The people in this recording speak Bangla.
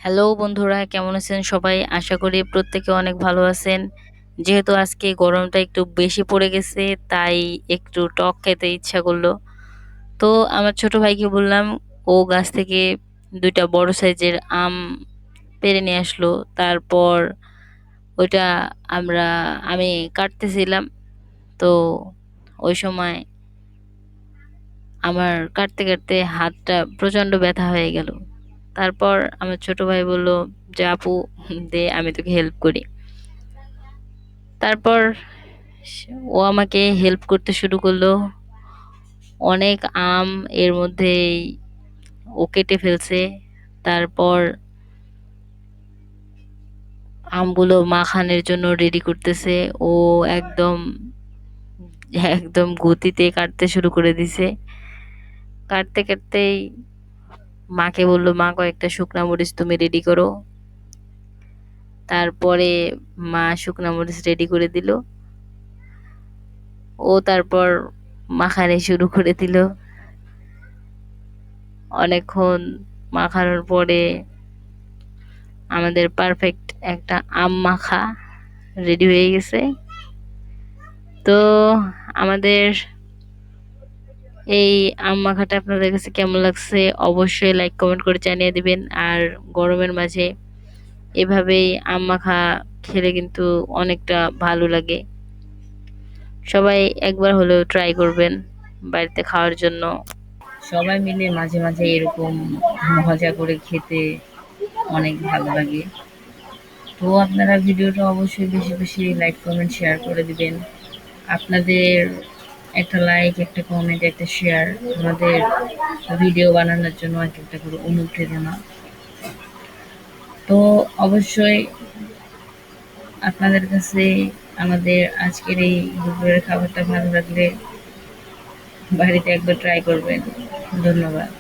হ্যালো বন্ধুরা, কেমন আছেন সবাই? আশা করি প্রত্যেকে অনেক ভালো আছেন। যেহেতু আজকে গরমটা একটু বেশি পড়ে গেছে, তাই একটু টক খেতে ইচ্ছা করলো। তো আমার ছোট ভাইকে বললাম, ও গাছ থেকে 2টা বড় সাইজের আম পেড়ে নিয়ে আসলো। তারপর ওইটা আমরা আমি কাটতেছিলাম। তো ওই সময় আমার কাটতে কাটতে হাতটা প্রচন্ড ব্যথা হয়ে গেল। তারপর আমার ছোট ভাই বলল যে, আপু দে, আমি তোকে হেল্প করি। তারপর ও আমাকে হেল্প করতে শুরু করলো। অনেক আম এর মধ্যেই ও কেটে ফেলছে। তারপর আমগুলো মাখানের জন্য রেডি করতেছে। ও একদম একদম গতিতে কাটতে শুরু করে দিছে। কাটতে কাটতেই মাকে বললো, মা কয়েকটা শুকনা মরিচ তুমি রেডি করো। তারপরে মা শুকনা মরিচ রেডি করে দিল। ও তারপর মাখানো শুরু করে দিল। অনেকক্ষণ মাখানোর পরে আমাদের পারফেক্ট একটা আম মাখা রেডি হয়ে গেছে। তো আমাদের এই আম মাখাটা আপনাদের কাছে কেমন লাগছে অবশ্যই লাইক কমেন্ট করে জানিয়ে দিবেন। আর গরমের মাঝে এভাবেই আম মাখা খেলে কিন্তু অনেকটা ভালো লাগে। সবাই একবার হলেও ট্রাই করবেন বাড়িতে খাওয়ার জন্য। সবাই মিলে মাঝে মাঝে এরকম মজা করে খেতে অনেক ভালো লাগে। তো আপনারা ভিডিওটা অবশ্যই বেশি বেশি লাইক কমেন্ট শেয়ার করে দিবেন। আপনাদের একটা লাইক, একটা কমেন্ট, একটা শেয়ার আমাদের ভিডিও বানানোর জন্য এক একটা করে অনুপ্রেরণা। তো অবশ্যই আপনাদের কাছে আমাদের আজকের এই দুপুরের খাবারটা ভালো লাগলে বাড়িতে একবার ট্রাই করবেন। ধন্যবাদ।